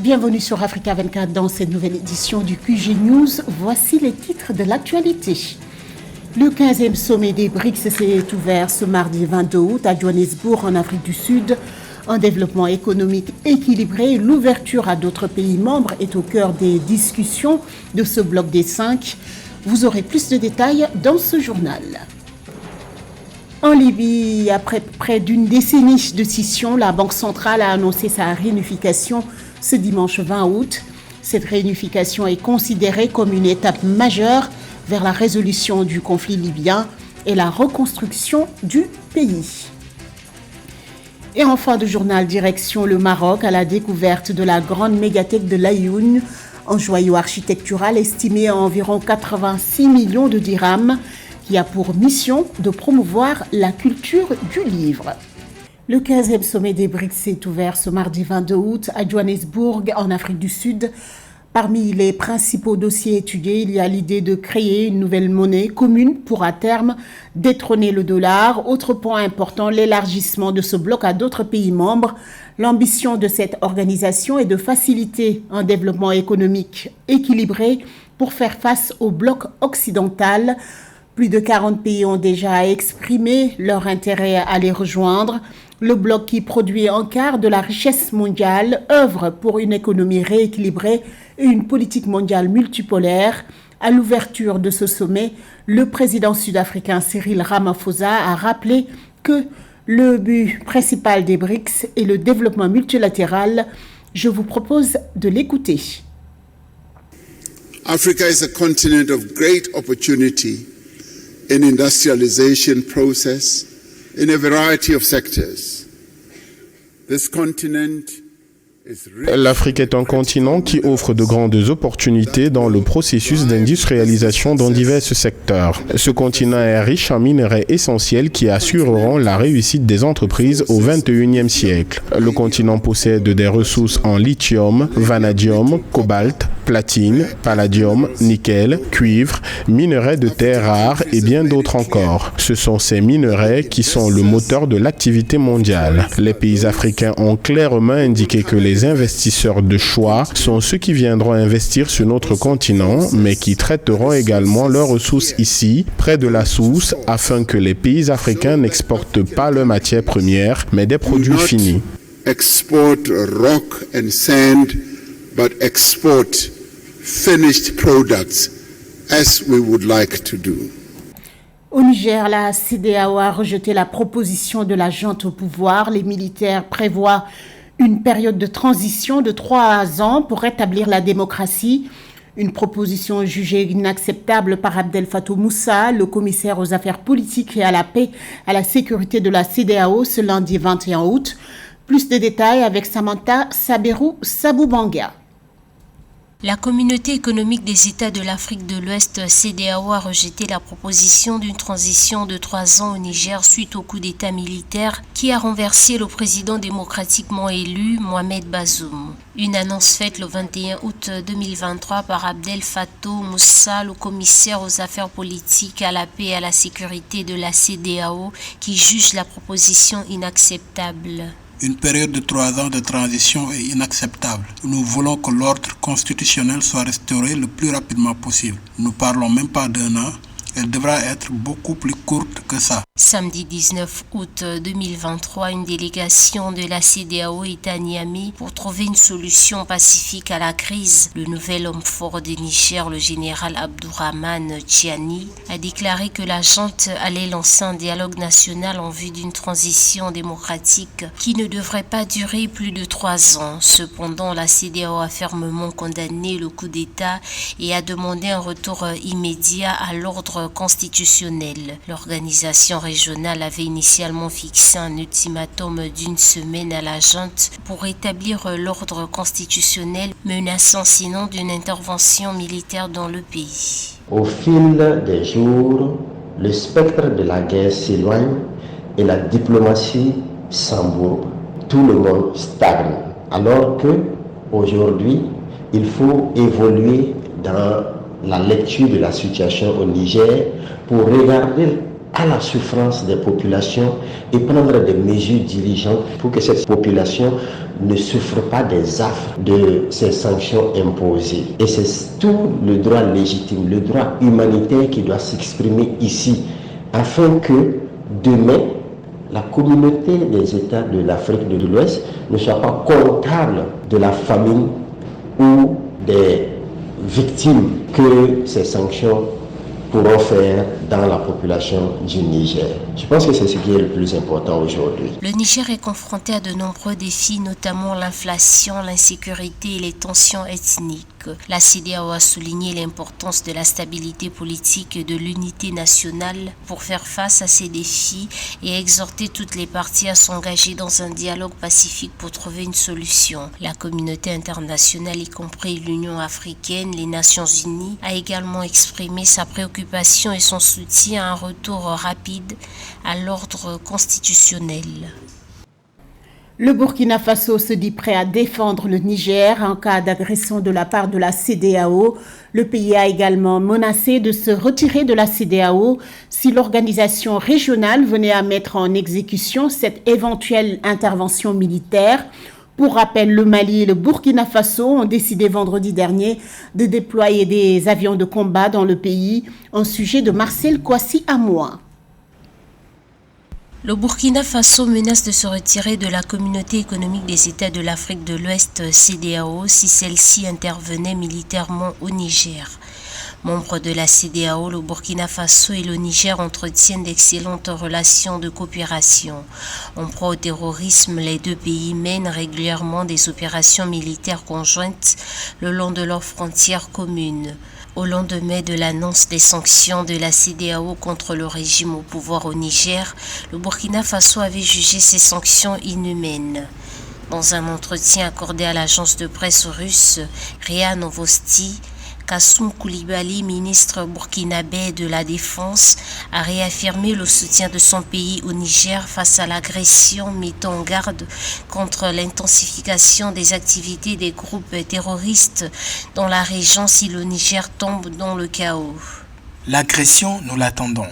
Bienvenue sur Africa 24 dans cette nouvelle édition du QG News. Voici les titres de l'actualité. Le 15e sommet des BRICS s'est ouvert ce mardi 22 août à Johannesburg en Afrique du Sud. Un développement économique équilibré, l'ouverture à d'autres pays membres est au cœur des discussions de ce bloc des 5. Vous aurez plus de détails dans ce journal. En Libye, après près d'une décennie de scission, la Banque centrale a annoncé sa réunification ce dimanche 20 août. Cette réunification est considérée comme une étape majeure vers la résolution du conflit libyen et la reconstruction du pays. Et en fin de journal, direction le Maroc à la découverte de la grande mégathèque de l'Aïoun, un joyau architectural estimé à environ 86 millions de dirhams, qui a pour mission de promouvoir la culture du livre. Le 15e sommet des BRICS s'est ouvert ce mardi 22 août à Johannesburg, en Afrique du Sud. Parmi les principaux dossiers étudiés, il y a l'idée de créer une nouvelle monnaie commune pour à terme détrôner le dollar. Autre point important, l'élargissement de ce bloc à d'autres pays membres. L'ambition de cette organisation est de faciliter un développement économique équilibré pour faire face au bloc occidental. Plus de 40 pays ont déjà exprimé leur intérêt à les rejoindre. Le bloc, qui produit un quart de la richesse mondiale, œuvre pour une économie rééquilibrée et une politique mondiale multipolaire. À l'ouverture de ce sommet, le président sud-africain Cyril Ramaphosa a rappelé que le but principal des BRICS est le développement multilatéral. Je vous propose de l'écouter. Africa is a continent of great opportunity in industrialization process in a variety of sectors. This continent is L'Afrique est un continent qui offre de grandes opportunités dans le processus d'industrialisation dans divers secteurs. Ce continent est riche en minerais essentiels qui assureront la réussite des entreprises au XXIe siècle. Le continent possède des ressources en lithium, vanadium, cobalt, platine, palladium, nickel, cuivre, minerais de terres rares et bien d'autres encore. Ce sont ces minerais qui sont le moteur de l'activité mondiale. Les pays africains ont clairement indiqué que les investisseurs de choix sont ceux qui viendront investir sur notre continent, mais qui traiteront également leurs ressources ici, près de la source, afin que les pays africains n'exportent pas leurs matières premières, mais des produits finis. Export rock and sand, but export finished products as we would like to do. Au Niger, la CEDEAO a rejeté la proposition de la junte au pouvoir. Les militaires prévoient une période de transition de 3 ans pour rétablir la démocratie. Une proposition jugée inacceptable par Abdel Fattah Moussa, le commissaire aux affaires politiques et à la paix, à la sécurité de la CEDEAO, ce lundi 21 août. Plus de détails avec Samantha Saberou Saboubanga. La communauté économique des États de l'Afrique de l'Ouest, CEDEAO, a rejeté la proposition d'une transition de 3 ans au Niger suite au coup d'État militaire qui a renversé le président démocratiquement élu, Mohamed Bazoum. Une annonce faite le 21 août 2023 par Abdel Fattah Moussa, le commissaire aux affaires politiques, à la paix et à la sécurité de la CEDEAO, qui juge la proposition inacceptable. Une période de 3 ans de transition est inacceptable. Nous voulons que l'ordre constitutionnel soit restauré le plus rapidement possible. Nous ne parlons même pas d'1 an. Elle devra être beaucoup plus courte que ça. Samedi 19 août 2023, une délégation de la CEDEAO est à Niamey pour trouver une solution pacifique à la crise. Le nouvel homme fort de Niger, le général Abdourahmane Tchiani, a déclaré que la junte allait lancer un dialogue national en vue d'une transition démocratique qui ne devrait pas durer plus de 3 ans. Cependant, la CEDEAO a fermement condamné le coup d'État et a demandé un retour immédiat à l'ordre constitutionnel. L'organisation régionale avait initialement fixé un ultimatum d'1 semaine à la junte pour rétablir l'ordre constitutionnel, menaçant sinon d'une intervention militaire dans le pays. Au fil des jours, le spectre de la guerre s'éloigne et la diplomatie s'embourbe. Tout le monde stagne. Alors que aujourd'hui, il faut évoluer dans la lecture de la situation au Niger pour regarder à la souffrance des populations et prendre des mesures dirigeantes pour que cette population ne souffre pas des affres de ces sanctions imposées. Et c'est tout le droit légitime, le droit humanitaire qui doit s'exprimer ici, afin que demain, la communauté des États de l'Afrique de l'Ouest ne soit pas comptable de la famine ou des victimes que ces sanctions pourront faire dans la population du Niger. Je pense que c'est ce qui est le plus important aujourd'hui. Le Niger est confronté à de nombreux défis, notamment l'inflation, l'insécurité et les tensions ethniques. La CEDEAO a souligné l'importance de la stabilité politique et de l'unité nationale pour faire face à ces défis et exhorter toutes les parties à s'engager dans un dialogue pacifique pour trouver une solution. La communauté internationale, y compris l'Union africaine, les Nations unies, a également exprimé sa préoccupation et son soutien à un retour rapide à l'ordre constitutionnel. Le Burkina Faso se dit prêt à défendre le Niger en cas d'agression de la part de la CEDEAO. Le pays a également menacé de se retirer de la CEDEAO si l'organisation régionale venait à mettre en exécution cette éventuelle intervention militaire. Pour rappel, le Mali et le Burkina Faso ont décidé vendredi dernier de déployer des avions de combat dans le pays, un sujet de Marcel Kouassi-Amoa. Le Burkina Faso menace de se retirer de la communauté économique des États de l'Afrique de l'Ouest, CEDEAO, si celle-ci intervenait militairement au Niger. Membres de la CEDEAO, le Burkina Faso et le Niger entretiennent d'excellentes relations de coopération. En proie au terrorisme, les deux pays mènent régulièrement des opérations militaires conjointes le long de leurs frontières communes. Au lendemain de l'annonce des sanctions de la CEDEAO contre le régime au pouvoir au Niger, le Burkina Faso avait jugé ces sanctions inhumaines. Dans un entretien accordé à l'agence de presse russe RIA Novosti, Kassoum Koulibaly, ministre burkinabé de la Défense, a réaffirmé le soutien de son pays au Niger face à l'agression, mettant en garde contre l'intensification des activités des groupes terroristes dans la région si le Niger tombe dans le chaos. L'agression, nous l'attendons.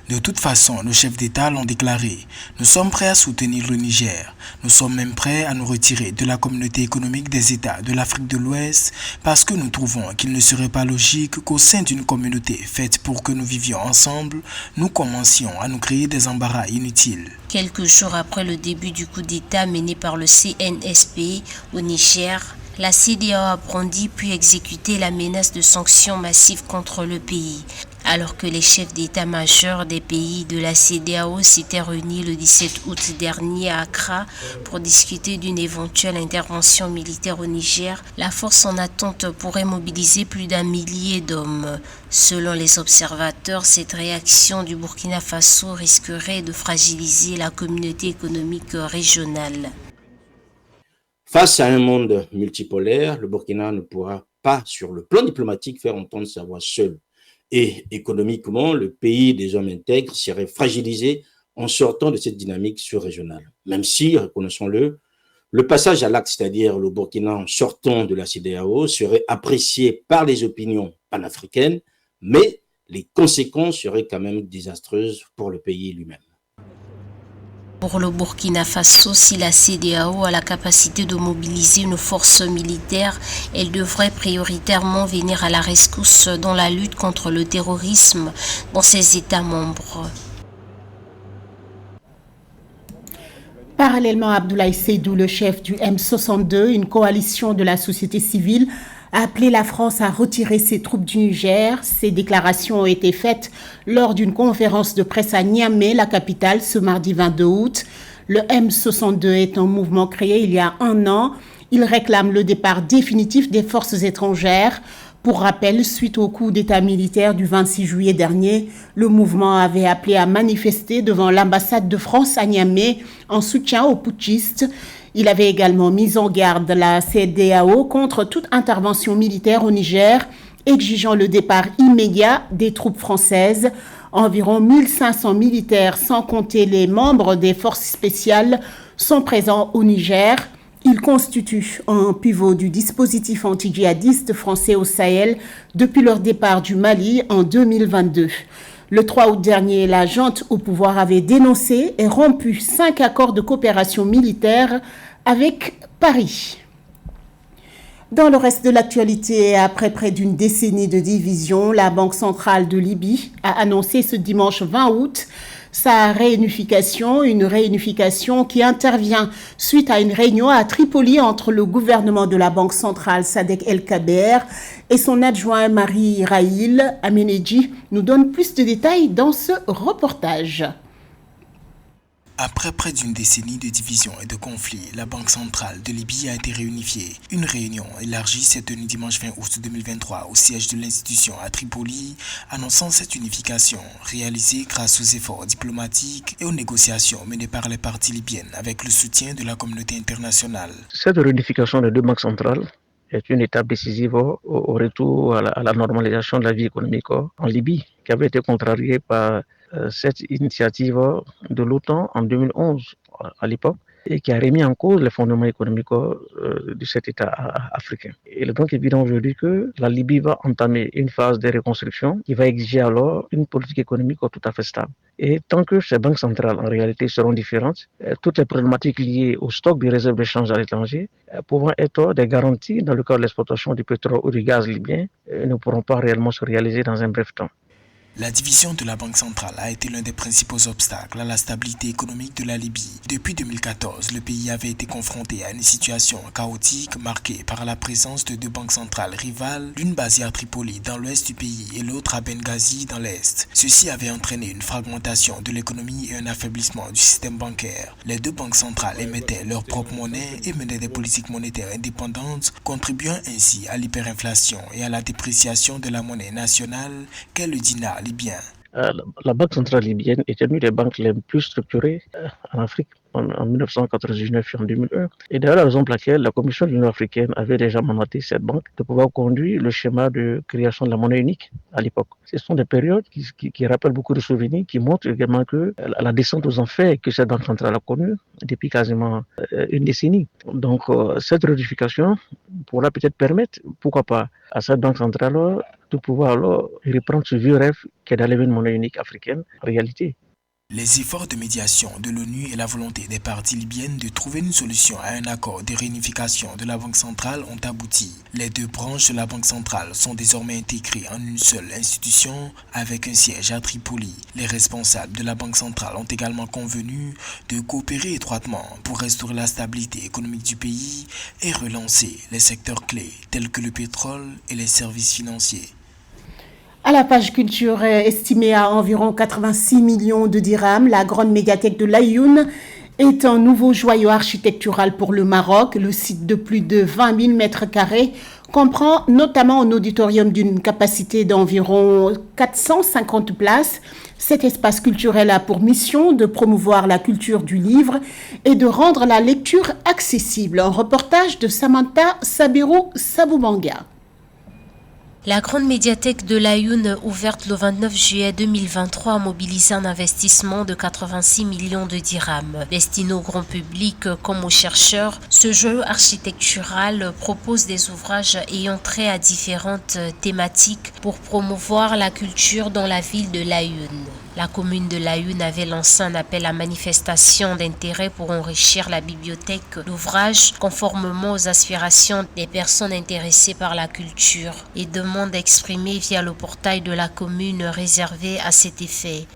De toute façon, nos chefs d'État l'ont déclaré. Nous sommes prêts à soutenir le Niger. Nous sommes même prêts à nous retirer de la communauté économique des États de l'Afrique de l'Ouest parce que nous trouvons qu'il ne serait pas logique qu'au sein d'une communauté faite pour que nous vivions ensemble, nous commencions à nous créer des embarras inutiles. Quelques jours après le début du coup d'État mené par le CNSP au Niger, la CEDEAO a brandi puis exécuté la menace de sanctions massives contre le pays. Alors que les chefs d'état-major des pays de la CEDEAO s'étaient réunis le 17 août dernier à Accra pour discuter d'une éventuelle intervention militaire au Niger, la force en attente pourrait mobiliser plus d'1 millier d'hommes. Selon les observateurs, cette réaction du Burkina Faso risquerait de fragiliser la communauté économique régionale. Face à un monde multipolaire, le Burkina ne pourra pas, sur le plan diplomatique, faire entendre sa voix seul. Et économiquement, le pays des hommes intègres serait fragilisé en sortant de cette dynamique sur-régionale. Même si, reconnaissons-le, le passage à l'acte, c'est-à-dire le Burkina en sortant de la CEDEAO, serait apprécié par les opinions panafricaines, mais les conséquences seraient quand même désastreuses pour le pays lui-même. Pour le Burkina Faso, si la CEDEAO a la capacité de mobiliser une force militaire, elle devrait prioritairement venir à la rescousse dans la lutte contre le terrorisme dans ses États membres. Parallèlement, Abdoulaye Seydou, le chef du M62, une coalition de la société civile, a appelé la France à retirer ses troupes du Niger. Ces déclarations ont été faites lors d'une conférence de presse à Niamey, la capitale, ce mardi 22 août. Le M62 est un mouvement créé il y a 1 an. Il réclame le départ définitif des forces étrangères. Pour rappel, suite au coup d'État militaire du 26 juillet dernier, le mouvement avait appelé à manifester devant l'ambassade de France à Niamey en soutien aux putschistes. Il avait également mis en garde la CEDEAO contre toute intervention militaire au Niger, exigeant le départ immédiat des troupes françaises. Environ 1500 militaires, sans compter les membres des forces spéciales, sont présents au Niger. Ils constituent un pivot du dispositif anti-djihadiste français au Sahel depuis leur départ du Mali en 2022. Le 3 août dernier, la junte au pouvoir avait dénoncé et rompu 5 accords de coopération militaire avec Paris. Dans le reste de l'actualité, après près d'une décennie de division, la Banque centrale de Libye a annoncé ce dimanche 20 août sa réunification, une réunification qui intervient suite à une réunion à Tripoli entre le gouvernement de la Banque centrale Sadek El-Kaber et son adjoint Marie Raïl Amenedji nous donne plus de détails dans ce reportage. Après près d'une décennie de division et de conflits, la Banque centrale de Libye a été réunifiée. Une réunion élargie s'est tenue dimanche 20 août 2023 au siège de l'institution à Tripoli, annonçant cette unification réalisée grâce aux efforts diplomatiques et aux négociations menées par les parties libyennes avec le soutien de la communauté internationale. Cette réunification des deux banques centrales est une étape décisive au retour à la normalisation de la vie économique en Libye, qui avait été contrariée par cette initiative de l'OTAN en 2011 à l'époque et qui a remis en cause les fondements économiques de cet État africain. Il est donc évident aujourd'hui que la Libye va entamer une phase de reconstruction qui va exiger alors une politique économique tout à fait stable. Et tant que ces banques centrales en réalité seront différentes, toutes les problématiques liées au stock de réserves de change à l'étranger pouvant être des garanties dans le cadre de l'exploitation du pétrole ou du gaz libyen ne pourront pas réellement se réaliser dans un bref temps. La division de la Banque centrale a été l'un des principaux obstacles à la stabilité économique de la Libye. Depuis 2014, le pays avait été confronté à une situation chaotique marquée par la présence de deux banques centrales rivales, l'une basée à Tripoli dans l'ouest du pays et l'autre à Benghazi dans l'est. Ceci avait entraîné une fragmentation de l'économie et un affaiblissement du système bancaire. Les deux banques centrales émettaient leur propre monnaie et menaient des politiques monétaires indépendantes, contribuant ainsi à l'hyperinflation et à la dépréciation de la monnaie nationale qu'est le dinar libyen. La Banque centrale libyenne était l'une des banques les plus structurées en Afrique en 1999 et en 2001. Et d'ailleurs, la raison pour laquelle la Commission de l'Union africaine avait déjà mandaté cette banque de pouvoir conduire le schéma de création de la monnaie unique à l'époque. Ce sont des périodes qui rappellent beaucoup de souvenirs, qui montrent également que la descente aux enfers que cette banque centrale a connue depuis quasiment une décennie. Donc, cette réunification pourra peut-être permettre, pourquoi pas, à cette banque centrale de pouvoir alors reprendre ce vieux rêve qui est d'enlever une monnaie unique africaine en réalité. Les efforts de médiation de l'ONU et la volonté des parties libyennes de trouver une solution à un accord de réunification de la Banque centrale ont abouti. Les deux branches de la Banque centrale sont désormais intégrées en une seule institution avec un siège à Tripoli. Les responsables de la Banque centrale ont également convenu de coopérer étroitement pour restaurer la stabilité économique du pays et relancer les secteurs clés tels que le pétrole et les services financiers. À la page culture, estimée à environ 86 millions de dirhams, la grande médiathèque de l'Aïoun est un nouveau joyau architectural pour le Maroc. Le site de plus de 20 000 mètres carrés comprend notamment un auditorium d'une capacité d'environ 450 places. Cet espace culturel a pour mission de promouvoir la culture du livre et de rendre la lecture accessible. Un reportage de Samantha Sabirou-Saboubanga. La grande médiathèque de l'Aïoun, ouverte le 29 juillet 2023, a mobilisé un investissement de 86 millions de dirhams. Destiné au grand public comme aux chercheurs, ce joyau architectural propose des ouvrages ayant trait à différentes thématiques pour promouvoir la culture dans la ville de l'Aïoun. La commune de l'Aïoun avait lancé un appel à manifestation d'intérêt pour enrichir la bibliothèque d'ouvrages conformément aux aspirations des personnes intéressées par la culture et demande exprimée via le portail de la commune réservé à cet effet.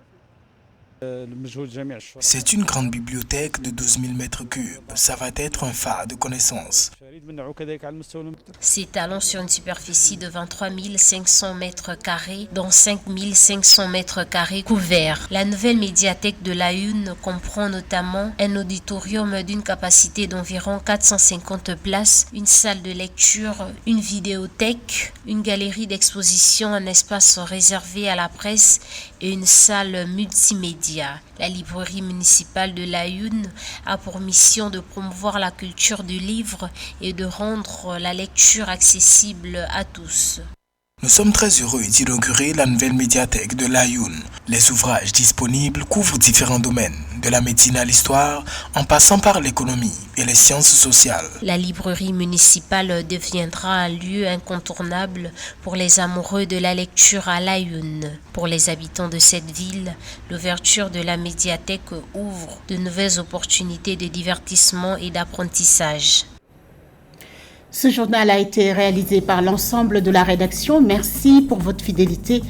C'est une grande bibliothèque de 12 000 mètres cubes. Ça va être un phare de connaissances. S'étalant sur une superficie de 23 500 mètres carrés, dont 5 500 mètres carrés couverts. La nouvelle médiathèque de l'Aïoun comprend notamment un auditorium d'une capacité d'environ 450 places, une salle de lecture, une vidéothèque, une galerie d'exposition, un espace réservé à la presse et une salle multimédia. La librairie municipale de l'Aïoun a pour mission de promouvoir la culture du livre et de rendre la lecture accessible à tous. Nous sommes très heureux d'inaugurer la nouvelle médiathèque de l'Ayoun. Les ouvrages disponibles couvrent différents domaines, de la médecine à l'histoire, en passant par l'économie et les sciences sociales. La librairie municipale deviendra un lieu incontournable pour les amoureux de la lecture à l'Ayoun. Pour les habitants de cette ville, l'ouverture de la médiathèque ouvre de nouvelles opportunités de divertissement et d'apprentissage. Ce journal a été réalisé par l'ensemble de la rédaction. Merci pour votre fidélité.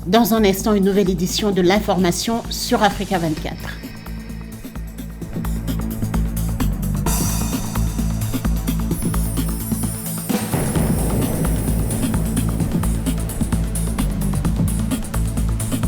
Dans un instant, une nouvelle édition de l'information sur Africa 24.